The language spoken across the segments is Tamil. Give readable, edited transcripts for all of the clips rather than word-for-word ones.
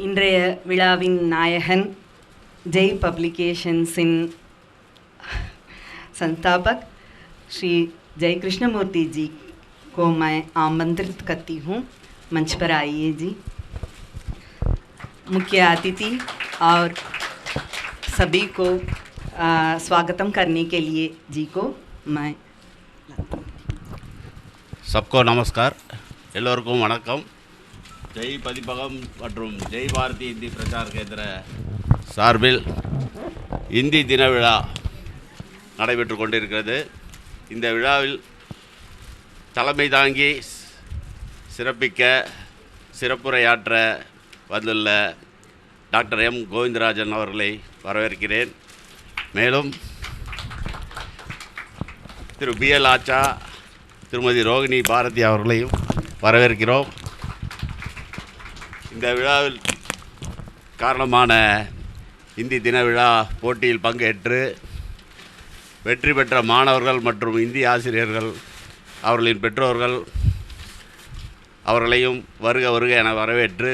இன்றைய விழாவின் நாயகன் जय पब्लिकेशंस इन संस्थापक श्री जय कृष्णमूर्ति जी को मैं आमंत्रित करती हूँ। मंच पर आइए जी। मुख्य अतिथि और सभी को स्वागतम करने के लिए जी को मैं सबको नमस्कार, எல்லோருக்கும் வணக்கம். ஜெய் பதிப்பகம் மற்றும் ஜெய் பாரதி இந்தி பிரச்சார கேந்திர சார்பில் இந்தி தின விழா நடைபெற்று கொண்டிருக்கிறது. இந்த விழாவில் தலைமை தாங்கி சிறப்பிக்க சிறப்புரையாற்ற வந்துள்ள டாக்டர் எம் கோவிந்தராஜன் அவர்களை வரவேற்கிறேன். மேலும் திரு பிஎல் ஆச்சா, திருமதி ரோகிணி பாரதி அவர்களையும் வரவேற்கிறோம். இந்த விழாவில் காரணமான இந்தி தின விழா போட்டியில் பங்கேற்று வெற்றி பெற்ற மாணவர்கள் மற்றும் இந்தி ஆசிரியர்கள் அவர்களின் பெற்றோர்கள் அவர்களையும் வருக வருக என வரவேற்று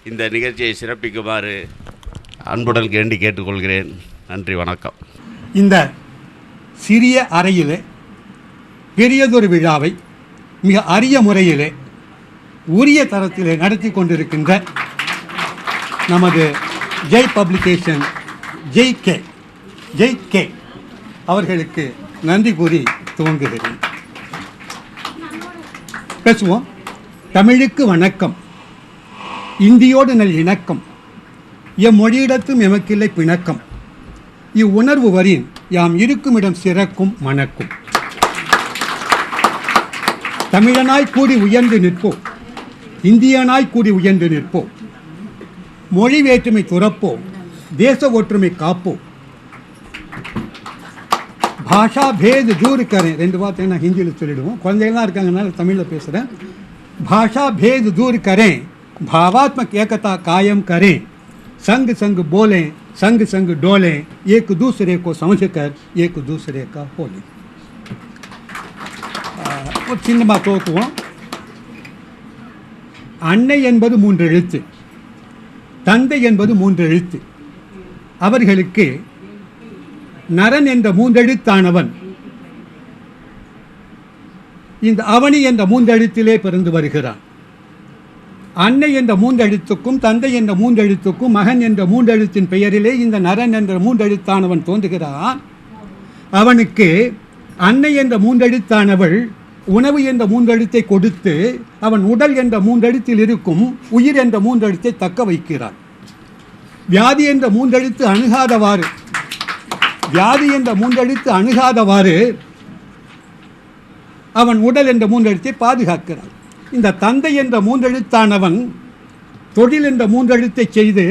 இந்த நிகழ்ச்சியை சிறப்பிக்குமாறு அன்புடன் வேண்டி கேட்டுக்கொள்கிறேன். நன்றி, வணக்கம். இந்த சிறிய அறையிலே பெரியதொரு விழாவை மிக அரிய முறையிலே உரிய தரத்திலே நடத்தி கொண்டிருக்கின்ற நமது ஜெய் பப்ளிகேஷன் ஜெய் கே அவர்களுக்கு நன்றி கூறி துவங்குகிறேன். பேசுவோம். தமிழுக்கு வணக்கம், இந்தியோடு நல் இணக்கம், எம்மொழியிடத்தும் எமக்கில்லை பிணக்கம், இவ்வுணர்வு வரின் யாம் இருக்குமிடம் சிறக்கும் மணக்கும். தமிழனாய் கூடி உயர்ந்து நிற்போம், இந்தியனாய் கூடி உயர்ந்து நிற்போம், மொழி வேற்றுமை துறப்போம், தேச ஒற்றுமை காப்போம். பாஷா பேத் ஜூர் கரேன், ரெண்டு வார்த்தை நான் ஹிந்தியில் சொல்லிடுவோம், குழந்தைகள்லாம் இருக்காங்கனால தமிழில் பேசுகிறேன். பாஷா பேத் दूर करें, भावात्मक एकता कायम करें, संग संग बोलें, संग संग डोलें, एक दूसरे को समझकर एक दूसरे का होलें. ஒரு சின்னமாக தோக்குவோம். அன்னை என்பது 3 எழுத்து, தந்தை என்பது 3 எழுத்து. அவர்களுக்கு நரன் என்ற 3 எழுத்தானவன் இந்த அவனி என்ற 3 எழுத்திலே பிறந்து வருகிறான். அன்னை என்ற 3 எழுத்துக்கும் தந்தை என்ற 3 எழுத்துக்கும் மகன் என்ற 3 எழுத்தின் பெயரிலே இந்த நரன் என்ற 3 எழுத்தானவன் தோன்றுகிறான். அவனுக்கு அன்னை என்ற 3 எழுத்தானவள் உணவு என்ற 3 எழுத்தை கொடுத்து அவன் உடல் என்ற 3 எழுத்தில் இருக்கும் உயிர் என்ற 3 எழுத்தை தக்க வைக்கிறான். வியாதி என்ற 3 எழுத்து அணுகாதவாறு அவன் உடல் என்ற 3 எழுத்தை பாதுகாக்கிறான். இந்த தந்தை என்ற 3 எழுத்தானவன் தொழில் என்ற 3 எழுத்தை செய்து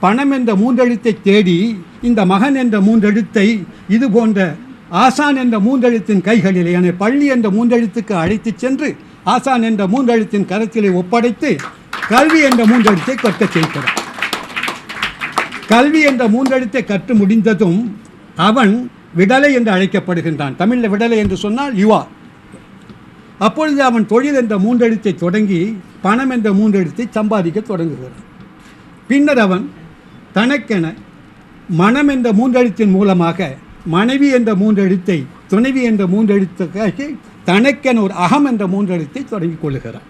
பணம் என்ற 3 எழுத்தை தேடி இந்த மகன் என்ற 3 எழுத்தை இது போன்ற ஆசான் என்ற 3 எழுத்தின் கைகளிலே என பள்ளி என்ற 3 எழுத்துக்கு அழைத்து சென்று ஆசான் என்ற 3 எழுத்தின் கரத்திலே ஒப்படைத்து கல்வி என்ற 3 எழுத்தை கற்கச் செய்கிறான். கல்வி என்ற 3 எழுத்தை கற்று முடிந்ததும் அவன் விடலை என்று அழைக்கப்படுகின்றான். தமிழில் விடலை என்று சொன்னால் யுவா. அப்பொழுது அவன் தொழில் என்ற 3 எழுத்தை தொடங்கி பணம் என்ற 3 எழுத்தை சம்பாதிக்க தொடங்குகிறான். பின்னர் அவன் தனக்கென மனம் என்ற 3 எழுத்தின் மூலமாக மனைவி என்ற 3 எழுத்தை, துணைவி என்ற 3 எழுத்துக்காக தனக்கென ஒரு அகம் என்ற 3 எழுத்தை தொடங்கிக் கொள்ளுகிறான்.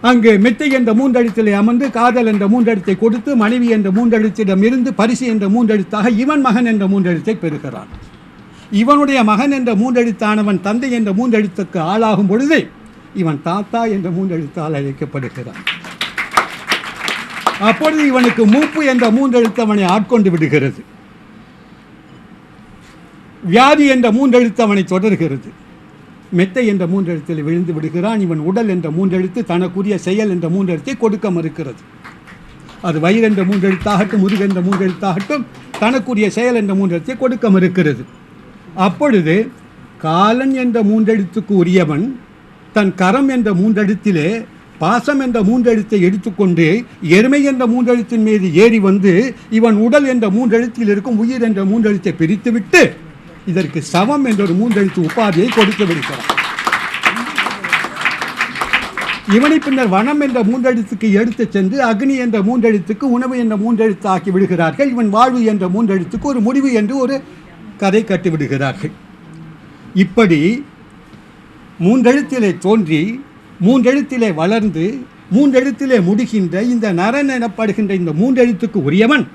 அங்கு மெத்தை என்ற 3 எழுத்திலே அமர்ந்து காதல் என்ற 3 எழுத்தை கொடுத்து மனைவி என்ற 3 எழுத்திடம் இருந்து பரிசு என்ற 3 எழுத்தாக இவன் மகன் என்ற 3 எழுத்தை பெறுகிறான். இவனுடைய மகன் என்ற 3 எழுத்தானவன் தந்தை என்ற 3 எழுத்துக்கு ஆளாகும் பொழுது இவன் தாத்தா என்ற 3 எழுத்தால் அழைக்கப்படுகிறான். அப்பொழுது இவனுக்கு மூப்பு என்ற 3 எழுத்து அவனை ஆட்கொண்டு விடுகிறது. வியாதி என்ற 3 எழுத்து அவனை தொடர்கிறது. மெத்தை என்ற 3 எழுத்தில் விழுந்து விடுகிறான். இவன் உடல் என்ற 3 எழுத்து தனக்குரிய செயல் என்ற 3 எழுத்தை கொடுக்க மறுக்கிறது. அது வயிறு என்ற 3 எழுத்தாகட்டும், முதுகு என்ற 3 எழுத்தாகட்டும், தனக்குரிய செயல் என்ற 3 எழுத்தை கொடுக்க மறுக்கிறது. அப்பொழுது காலன் என்ற 3 எழுத்துக்கு உரியவன் தன் கரம் என்ற 3 எழுத்திலே பாசம் என்ற 3 எழுத்தை எடுத்துக்கொண்டு எருமை என்ற 3 எழுத்தின் மீது ஏறி வந்து இவன் உடல் என்ற 3 எழுத்தில் இருக்கும் உயிர் என்ற 3 எழுத்தை பிரித்துவிட்டு இதற்கு சவம் என்ற ஒரு 3 எழுத்து உபாதியை கொடுத்து விடுகிறான். இவனை பின்னர் வனம் என்ற மூன்றெழுத்துக்கு எடுத்துச் சென்று அக்னி என்ற மூன்றெழுத்துக்கு உணவு என்ற மூன்றெழுத்து ஆக்கி விடுகிறார்கள். இவன் வாழ்வு என்ற மூன்றெழுத்துக்கு ஒரு முடிவு என்று ஒரு கதை கட்டிவிடுகிறார்கள். இப்படி மூன்றெழுத்திலே தோன்றி மூன்றெழுத்திலே வளர்ந்து மூன்றெழுத்திலே முடிகின்ற இந்த நரன் எனப்படுகின்ற இந்த மூன்றெழுத்துக்கு உரியவன்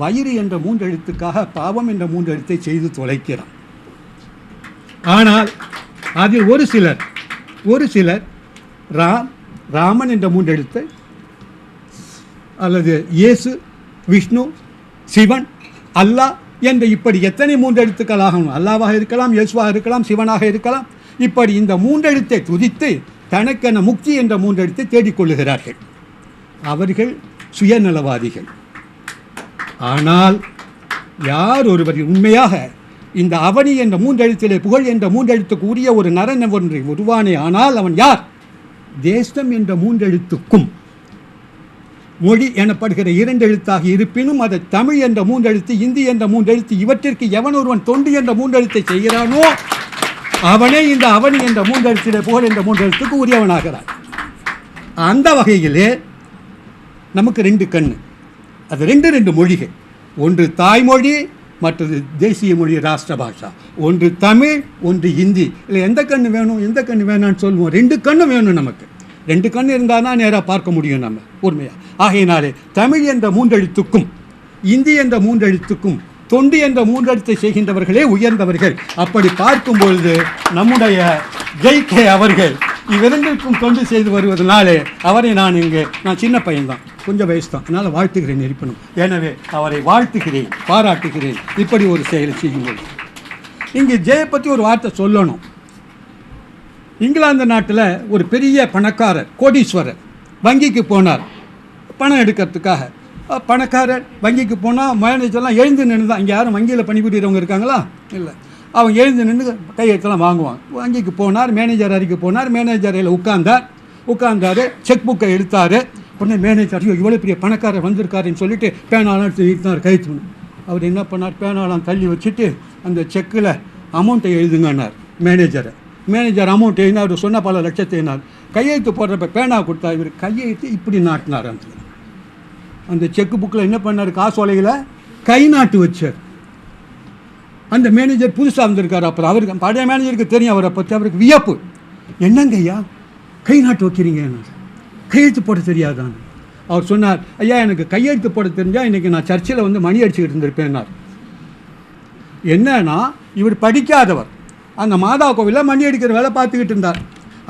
வயிறு என்ற மூன்றெழுத்துக்காக பாவம் என்ற மூன்றெழுத்தை செய்து தொலைக்கிறான். ஆனால் அதில் ஒரு சிலர் ராமன் என்ற மூன்றெழுத்தை அல்லது இயேசு, விஷ்ணு, சிவன், அல்லாஹ் என்ற இப்படி எத்தனை மூன்றெழுத்துக்களாக அல்லாவாக இருக்கலாம், இயேசுவாக இருக்கலாம், சிவனாக இருக்கலாம், இப்படி இந்த மூன்றெழுத்தை துதித்து தனக்கென முக்தி என்ற மூன்றெழுத்தை தேடிக்கொள்ளுகிறார்கள். அவர்கள் சுயநலவாதிகள். ஆனால் யார் ஒருவர் உண்மையாக இந்த அவனி என்ற மூன்றெழுத்திலே புகழ் என்ற மூன்றெழுத்துக்கு உரிய ஒரு நரன் ஒன்றை உருவானே ஆனால் அவன் யார்? தேசம் என்ற மூன்றெழுத்துக்கும் மொழி எனப்படுகிற இரண்டு எழுத்தாக இருப்பினும் அதை தமிழ் என்ற மூன்றெழுத்து, இந்தி என்ற மூன்றெழுத்து, இவற்றிற்கு எவன் ஒருவன் தொண்டு என்ற மூன்றெழுத்தை செய்கிறானோ அவனே இந்த அவனி என்ற மூன்றெழுத்திலே புகழ் என்ற மூன்றெழுத்துக்கு உரியவனாகிறான். அந்த வகையிலே நமக்கு ரெண்டு கண்ணு, அது ரெண்டு மொழிகள். ஒன்று தாய்மொழி, மற்றது தேசிய மொழி ராஷ்டிர பாஷா. ஒன்று தமிழ், ஒன்று ஹிந்தி. இல்லை எந்த கண்ணு வேணும் எந்த கண்ணு வேணான்னு சொல்லுவோம். ரெண்டு கண்ணு வேணும் நமக்கு. ரெண்டு கண்ணு இருந்தால் தான் நேராக பார்க்க முடியும் நம்ம உண்மையாக. ஆகையினாலே தமிழ் என்ற மூன்றெழுத்துக்கும் இந்தி என்ற மூன்றெழுத்துக்கும் தொண்டு என்ற மூன்றெழுத்தை செய்கின்றவர்களே உயர்ந்தவர்கள். அப்படி பார்க்கும் பொழுது நம்முடைய ஜெய்கே அவர்கள் இவ்விரண்டிற்கும் தொண்டு செய்து வருவதனாலே அவரை நான் சின்ன பையன்தான், கொஞ்சம் வயசு தான், அதனால் வாழ்த்துகிறேன் இருப்பினும். எனவே அவரை வாழ்த்துகிறேன், பாராட்டுகிறேன் இப்படி ஒரு செயலை செய்யும்போது. இங்கே ஜெயை பற்றி ஒரு வார்த்தை சொல்லணும். இங்கிலாந்து நாட்டில் ஒரு பெரிய பணக்காரர், கோடீஸ்வரர் வங்கிக்கு போனார் பணம் எடுக்கிறதுக்காக. பணக்காரர் வங்கிக்கு போனால் மேனேஜர்லாம் எழுந்து நின்று தான், இங்கே யாரும் வங்கியில் பணிபுரியறவங்க இருக்காங்களா? இல்லை, அவங்க எழுந்து நின்று கையெழுத்தெல்லாம் வாங்குவாங்க. வங்கிக்கு போனார், மேனேஜர் அறைக்கு போனார். மேனேஜர் அறையில் உட்கார்ந்தார், செக் புக்கை எடுத்தார். உடனே மேனேஜர் இவ்வளோ பெரிய பணக்காரர் வந்திருக்காருன்னு சொல்லிட்டு பேனாலாம் எடுத்தார் கைத்து. அவர் என்ன பண்ணார், பேனாலாம் தள்ளி வச்சுட்டு அந்த செக்கில் அமௌண்ட்டை எழுதுங்கன்னார் மேனேஜர் அமௌண்ட் எழுதினா அவர் சொன்ன பல லட்சத்தை என்னார். கையெழுத்து போடுறப்ப பேனா கொடுத்தா இவர் கையெழுத்து இப்படி நாட்டினார். அந்த செக்கு புக்கில் என்ன பண்ணார், காசோலையில் கை நாட்டு வச்சார். அந்த மேனேஜர் புதுசாக வந்திருக்கார். அப்புறம் அவருக்கு பழைய மேனேஜருக்கு தெரியும் அவரை பற்றி. அவருக்கு வியப்பு, என்னங்க ஐயா கை நாட்டு வைக்கிறீங்க, கையெழுத்து போட தெரியாதான்? அவர் சொன்னார், ஐயா எனக்கு கையெழுத்து போட தெரிஞ்சால் இன்றைக்கி நான் சர்ச்சில் மணி அடிச்சுக்கிட்டு இருந்திருப்பேன்னார். என்னன்னா இவர் படிக்காதவர், அந்த மாதா கோவிலில் மணி அடிக்கிற வேலை பார்த்துக்கிட்டு இருந்தார்.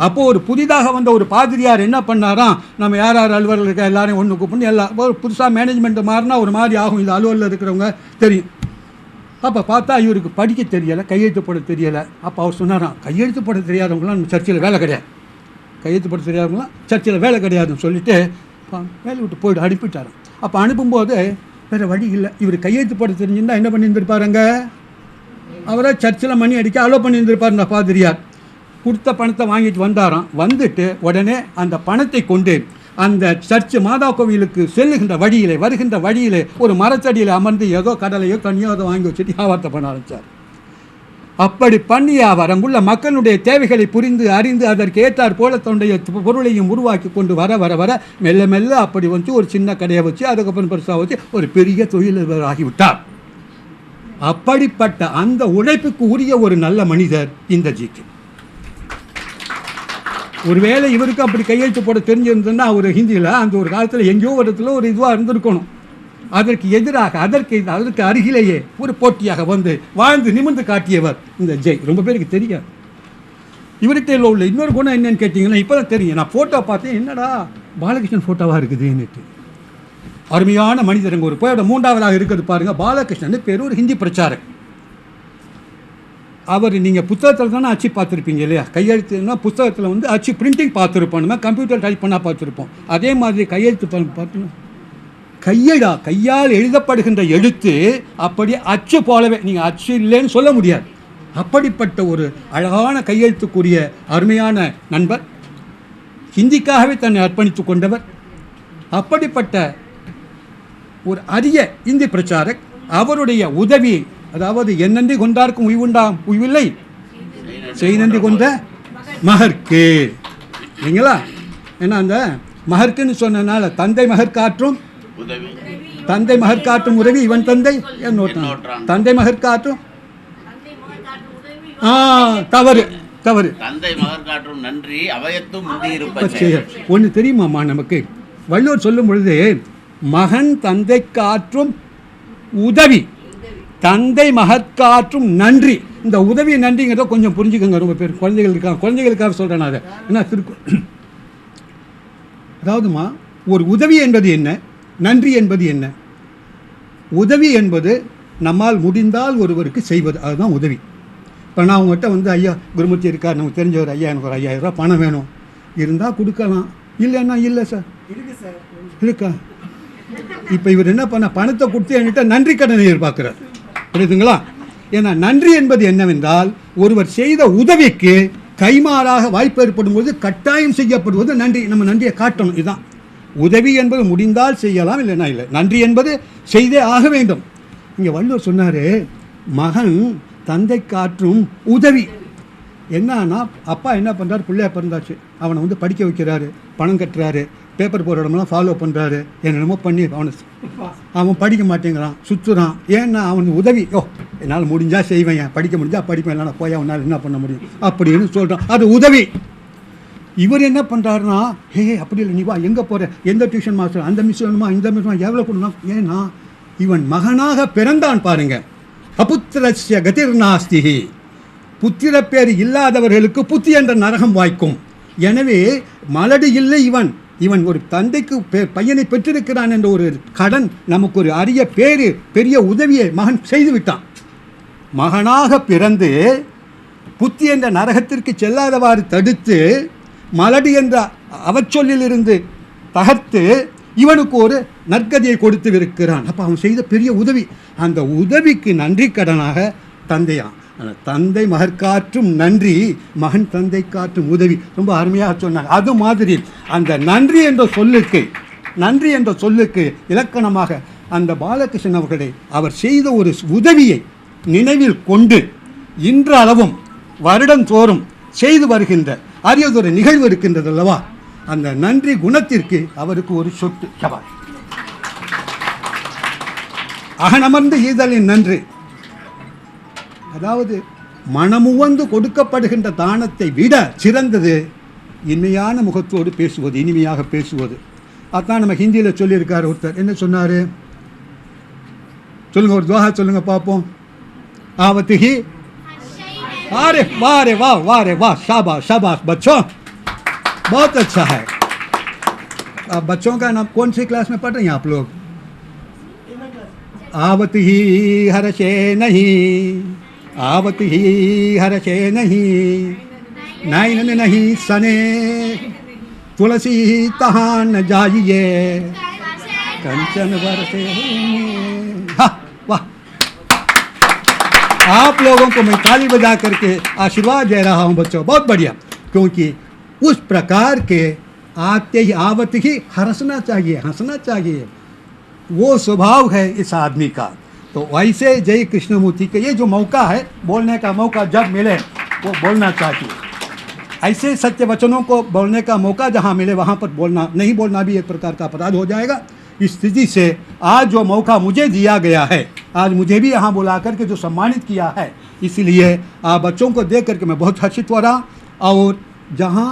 அப்போது ஒரு புதிதாக வந்த ஒரு பாதிரியார் என்ன பண்ணாராம், நம்ம யார் அலுவலர்கள் இருக்க எல்லாரையும் ஒன்று கூப்பிட்டு ஒரு புதுசாக மேனேஜ்மெண்ட்டு மாறினா ஒரு மாதிரி ஆகும், இது அலுவலில் இருக்கிறவங்க தெரியும். அப்போ பார்த்தா இவருக்கு படிக்க தெரியலை, கையெழுத்து போட தெரியலை. அப்போ அவர் சொன்னாராம், கையெழுத்து போட தெரியாதவங்களாம் நம்ம சர்ச்சில் வேலை கிடையாது, கையெழுத்து போட தெரியாதவங்களாம் சர்ச்சில் வேலை கிடையாதுன்னு சொல்லிட்டு வேலை விட்டு போய்ட்டு அனுப்பிட்டாராம். அப்போ அனுப்பும்போது வேறு வழி இல்லை, இவர் கையெழுத்து போட தெரிஞ்சுருந்தா என்ன பண்ணியிருந்திருப்பாருங்க, அவரை சர்ச்சில் மணி அடிக்க அலோ பண்ணியிருந்திருப்பார். இந்த பாதிரியார் கொடுத்த பணத்தை வாங்கிட்டு வந்தாராம். வந்துட்டு உடனே அந்த பணத்தை கொண்டு அந்த சர்ச்சு மாதா கோவிலுக்கு வருகின்ற வழியிலே ஒரு மரத்தடியில் அமர்ந்து ஏதோ கடலையோ தண்ணியோ அதை வாங்கி வச்சுட்டு வியாபாரத்தை பண்ண ஆரம்பித்தார். அப்படி பண்ணி அவர் அங்குள்ள மக்களுடைய தேவைகளை புரிந்து அறிந்து அதற்கு ஏற்றார் போல தன்னுடைய பொருளையும் உருவாக்கி கொண்டு வர வர வர மெல்ல மெல்ல அப்படி ஒரு சின்ன கடையை வச்சு அதுக்கப்புறம் பெருசாக வச்சு ஒரு பெரிய தொழிலதிபர் ஆகிவிட்டார். அப்படிப்பட்ட அந்த உழைப்புக்கு உரிய ஒரு நல்ல மனிதர் இந்த ஜிகே. ஒருவேளை இவருக்கு அப்படி கையெழுத்து போட தெரிஞ்சிருந்ததுன்னா அவர் ஹிந்தியில் அந்த ஒரு காலத்தில் எங்கேயோ ஒரு இடத்துல ஒரு இதுவாக இருந்திருக்கணும். அதற்கு எதிராக அதற்கு அருகிலேயே ஒரு போட்டியாக வாழ்ந்து நிமிர்ந்து காட்டியவர் இந்த ஜெய். ரொம்ப பேருக்கு தெரியாது. இவர்கிட்ட உள்ள இன்னொரு குணம் என்னன்னு கேட்டிங்கன்னா இப்போ தான் தெரியும். நான் ஃபோட்டோ பார்த்தேன், என்னடா பாலகிருஷ்ணன் ஃபோட்டோவாக இருக்குதுன்னுட்டு. அருமையான மனிதர். ஒரு போயோட 3ஆவதாக இருக்கிறது பாருங்கள், பாலகிருஷ்ணன் பேர், ஒரு ஹிந்தி பிரச்சாரக். அவர் நீங்கள் புத்தகத்தில் தானே அச்சு பார்த்துருப்பீங்க இல்லையா? கையெழுத்துனா புத்தகத்தில் அச்சு பிரிண்டிங் பார்த்துருப்போம், நம்ம கம்ப்யூட்டர் டைப் பண்ணால் பார்த்துருப்போம். அதே மாதிரி கையெழுத்து பார்த்தோம், கையால் எழுதப்படுகின்ற எழுத்து அப்படியே அச்சு போலவே, நீங்கள் அச்சு இல்லைன்னு சொல்ல முடியாது. அப்படிப்பட்ட ஒரு அழகான கையெழுத்துக்குரிய அருமையான நண்பர், ஹிந்திக்காகவே தன்னை அர்ப்பணித்து கொண்டவர். அப்படிப்பட்ட ஒரு அரிய இந்தி பிரச்சாரக். அவருடைய உதவி, அதாவது என்னன்றி கொண்டாருக்கும் உய்வில்லை, செய் நன்றி கொண்ட மகர்க்கு, இல்லைங்களா? ஏன்னா அந்த மகர்க்குன்னு சொன்னனால தந்தை மகற்காற்றும் உதவி, தந்தை மகற்காற்றும் உதவி இவன் தந்தை என்னோட்டான். தந்தை மகற்காற்றும் தவறு தவறு. தந்தை மகர் காட்டும் நன்றி அவையத்தும் முந்தி இருப்ப. ஒன்று தெரியுமாம்மா, நமக்கு வள்ளுவர் சொல்லும் பொழுது மகன் தந்தை காற்றும் உதவி, தந்தை மகற்காற்றும் நன்றி. இந்த உதவி நன்றிங்கிறத கொஞ்சம் புரிஞ்சுக்கோங்க. ரொம்ப பேர் குழந்தைகளுக்காக சொல்கிறேன் அதை. என்ன அதாவதுமா, ஒரு உதவி என்பது என்ன, நன்றி என்பது என்ன? உதவி என்பது நம்மால் முடிந்தால் ஒருவருக்கு செய்வது, அதுதான் உதவி. இப்போ நான் உங்கள்கிட்ட வந்து ஐயா குருமூர்த்தி இருக்கார், நமக்கு தெரிஞ்சவர், ஐயா எனக்கு ஒரு 5000 ரூபா பணம் வேணும், இருந்தால் கொடுக்கலாம், இல்லைன்னா இல்லை சார் இருக்கா. இப்போ இவர் என்ன பண்ண, பணத்தை கொடுத்து என்கிட்ட நன்றி கடனை எதிர்பார்க்குறார். புரியுதுங்களா? ஏன்னா நன்றி என்பது என்னவென்றால் ஒருவர் செய்த உதவிக்கு கைமாறாக வாய்ப்பு ஏற்படும் போது கட்டாயம் செய்யப்படுவது நன்றி. நம்ம நன்றியை காட்டணும். இதுதான் உதவி என்பது. முடிந்தால் செய்யலாம், இல்லைன்னா இல்லை. நன்றி என்பது செய்தே ஆக வேண்டும். இங்கே வள்ளுவர் சொன்னார், மகன் தந்தை காற்றும் உதவி. என்னன்னா அப்பா என்ன பண்ணுறாரு, பிள்ளையா பிறந்தாச்சு, அவனை வந்து படிக்க வைக்கிறாரு, பணம் கட்டுறாரு, பேப்பர் போகிற இடமெல்லாம் ஃபாலோ பண்ணுறாரு, என்னென்னமோ பண்ணி அவன் படிக்க மாட்டேங்கிறான், சுற்றுறான். ஏன்னா அவனுக்கு உதவி. என்னால் முடிஞ்சால் செய்வேன், படிக்க முடிஞ்சால் படிப்பேன், இல்லைனா போய் அவனால் என்ன பண்ண முடியும் அப்படின்னு சொல்கிறான். அது உதவி. இவர் என்ன பண்ணுறாருன்னா, அப்படி இல்லை, நீ வா, எங்கே போகிற, எந்த டியூஷன் மாஸ்டர், அந்த மிஸ் வேணுமா, இந்த மிஸ் வேணுமா, எவ்வளோ கொடுக்கலாம். ஏன்னா இவன் மகனாக பிறந்தான் பாருங்க. அபுத்திரஸ்ய கதிர் நாஸ்தி, புத்திர பேர் இல்லாதவர்களுக்கு புத்தி என்ற நரகம் வாய்க்கும். எனவே மலடு இல்லை இவன். இவன் ஒரு தந்தைக்கு பையனை பெற்றிருக்கிறான் என்ற ஒரு கடன், நமக்கு ஒரு அரிய பேரு, பெரிய உதவியை மகன் செய்து விட்டான். மகனாக பிறந்து புத்தி என்ற நரகத்திற்கு செல்லாதவாறு தடுத்து, மலடு என்ற அவச்சொல்லிலிருந்து தகர்த்து இவனுக்கு ஒரு நற்கதியை கொடுத்து இருக்கிறான். அப்போ அவன் செய்த பெரிய உதவி. அந்த உதவிக்கு நன்றி கடனாக தந்தையான். தந்தை மகற்காற்றும் நன்றி, மகன் தந்தை காற்றும் உதவி. ரொம்ப அருமையாக சொன்னாங்க. அது மாதிரி அந்த நன்றி என்ற சொல்லுக்கு இலக்கணமாக அந்த பாலகிருஷ்ணன் அவர்களை அவர் செய்த ஒரு உதவியை நினைவில் கொண்டு இன்றளவும் வருடந்தோறும் செய்து வருகின்ற அரியதொரு நிகழ்வு இருக்கின்றது அல்லவா, அந்த நன்றி குணத்திற்கு அவருக்கு ஒரு சொட்டு சவால். அகனமர்ந்து ஈதலின் நன்றி. அதாவது மனமுவந்து கொடுக்கப்படுகின்ற தானத்தை விட சிறந்தது இனிமையான முகத்தோடு பேசுவது, இனிமையாக பேசுவது. அதான் நம்ம ஹிந்தியில் சொல்லியிருக்காரு ஒருத்தர். என்ன சொன்னார் சொல்லுங்க, ஒரு துவா சொல்லுங்க பார்ப்போம். आवत ही, अरे वाह रे वाह, वाह रे वाह, शाबाश शाबाश बच्चों, बहुत अच्छा है। अब बच्चों का नाम कौन सी क्लास में पढ़ रहे हैं आप लोग? आवत ही हर्षे नहीं, आवत ही हर्षे नहीं, नैन नहीं सने, तुलसी तहां न जाइए, कंचन बरसे। हाँ वाह, आप लोगों को मैं ताली बजा करके आशीर्वाद दे रहा हूँ बच्चों, बहुत बढ़िया। क्योंकि उस प्रकार के आते ही आवत ही हंसना चाहिए, हंसना चाहिए, वो स्वभाव है इस आदमी का। तो वैसे जय कृष्णमूर्ति के ये जो मौका है, बोलने का मौका जब मिले वो बोलना चाहिए। ऐसे सत्य वचनों को बोलने का मौका जहाँ मिले वहाँ पर बोलना, नहीं बोलना भी एक प्रकार का अपराध हो जाएगा। इस स्थिति से आज जो मौका मुझे दिया गया है, आज मुझे भी यहाँ बुला करके जो सम्मानित किया है, इसलिए आप बच्चों को देख करके मैं बहुत हर्षित हो रहा। और जहाँ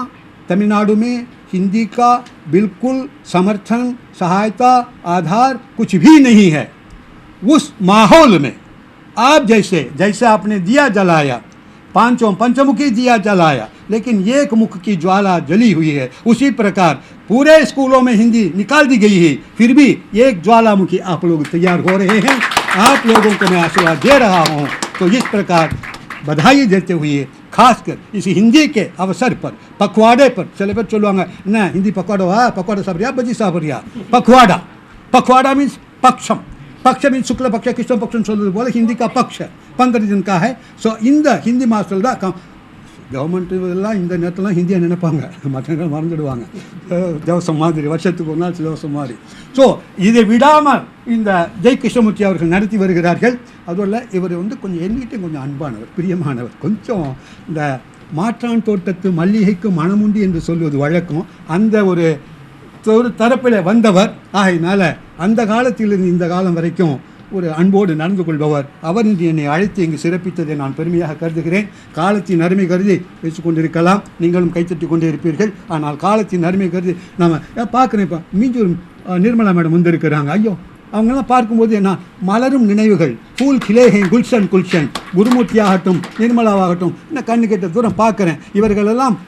तमिलनाडु में हिंदी का बिल्कुल समर्थन, सहायता, आधार कुछ भी नहीं है, उस माहौल में आप जैसे आपने दिया जलाया, पंचमुखी दिया जलाया, लेकिन एक मुख की ज्वाला जली हुई है, उसी प्रकार पूरे स्कूलों में हिंदी निकाल दी गई है, फिर भी एक ज्वालामुखी आप लोग तैयार हो रहे हैं। आप लोगों को मैं आशीर्वाद दे रहा हूँ। तो इस प्रकार बधाई देते हुए खासकर इस हिंदी के अवसर पर, पखवाड़े पर चले चलूँगा ना, हिंदी पकवाड़ा, पकवाड़ा साबरिया, बजी साबरिया, पखवाड़ा मीन्स पक्षम, पक्ष मीन्स शुक्ल पक्ष, कृष्ण पक्ष बोले हिंदी का पक्ष 15 दिन का है। सो இந்த ஹிந்தி மாஸ்டர் தான் கவர்மெண்ட் எல்லாம் இந்த நேரத்தில் ஹிந்தியை நினைப்பாங்க, மற்ற நேரம் மறந்துடுவாங்க, தேவசம் மாதிரி, வருஷத்துக்கு ஒரு நாள் தேவசம் மாதிரி. ஸோ இதை விடாமல் இந்த ஜெய் கிருஷ்ணமூர்த்தி அவர்கள் நடத்தி வருகிறார்கள். அதுவும் இவர் வந்து கொஞ்சம் எண்ணிட்டு கொஞ்சம் அன்பானவர், பிரியமானவர், கொஞ்சம் இந்த மாற்றான் தோட்டத்து மல்லிகைக்கு மனமுண்டு என்று சொல்வது வழக்கம். அந்த ஒரு தரப்பில் வந்தவர். ஆகையினால அந்த காலத்திலிருந்து இந்த காலம் வரைக்கும் ஒரு அன்போடு நடந்து கொள்பவர். அவர் இன்று என்னை அழைத்து இங்கு சிறப்பித்ததை நான் பெருமையாக கருதுகிறேன். காலத்தின் அருமை கருதி பேசிக் கொண்டிருக்கலாம், நீங்களும் கைத்தட்டி கொண்டே இருப்பீர்கள். ஆனால் காலத்தின் அருமை கருதி நம்ம பார்க்குறேன். இப்போ மீஞ்சூர் நிர்மலா மேடம் வந்திருக்கிறாங்க. ஐயோ, அவங்கெல்லாம் பார்க்கும்போது என்ன மலரும் நினைவுகள். ஃபூல் கிலேஹே குல்ஷன் குல்ஷன், குருமூர்த்தி ஆகட்டும், நிர்மலாவாகட்டும், இன்னும் கண்ணு கேட்ட தூரம் பார்க்குறேன். இவர்களெல்லாம்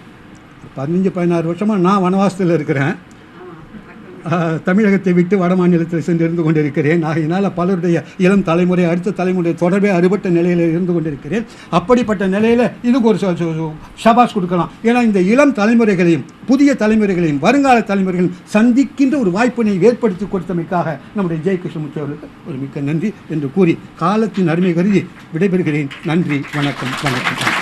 15-16 வருஷமாக நான் வனவாசத்தில் இருக்கிறேன். தமிழகத்தை விட்டு வட மாநிலத்தில் சென்று இருந்து கொண்டிருக்கிறேன். ஆகையினால் பலருடைய இளம் தலைமுறை அடுத்த தலைமுறை தொடர்பே அறுபட்ட நிலையில் இருந்து கொண்டிருக்கிறேன். அப்படிப்பட்ட நிலையில் இதுக்கு ஒரு ஷபாஸ் கொடுக்கலாம். ஏன்னா இந்த இளம் தலைமுறைகளையும் புதிய தலைமுறைகளையும் வருங்கால தலைமுறைகளையும் சந்திக்கின்ற ஒரு வாய்ப்பினை ஏற்படுத்தி கொடுத்தமைக்காக நம்முடைய ஜெய கிருஷ்ணமூர்த்தி அவர்களுக்கு ஒரு மிக்க நன்றி என்று கூறி காலத்தின் அருமை கருதி விடைபெறுகிறேன். நன்றி, வணக்கம், வணக்கம்.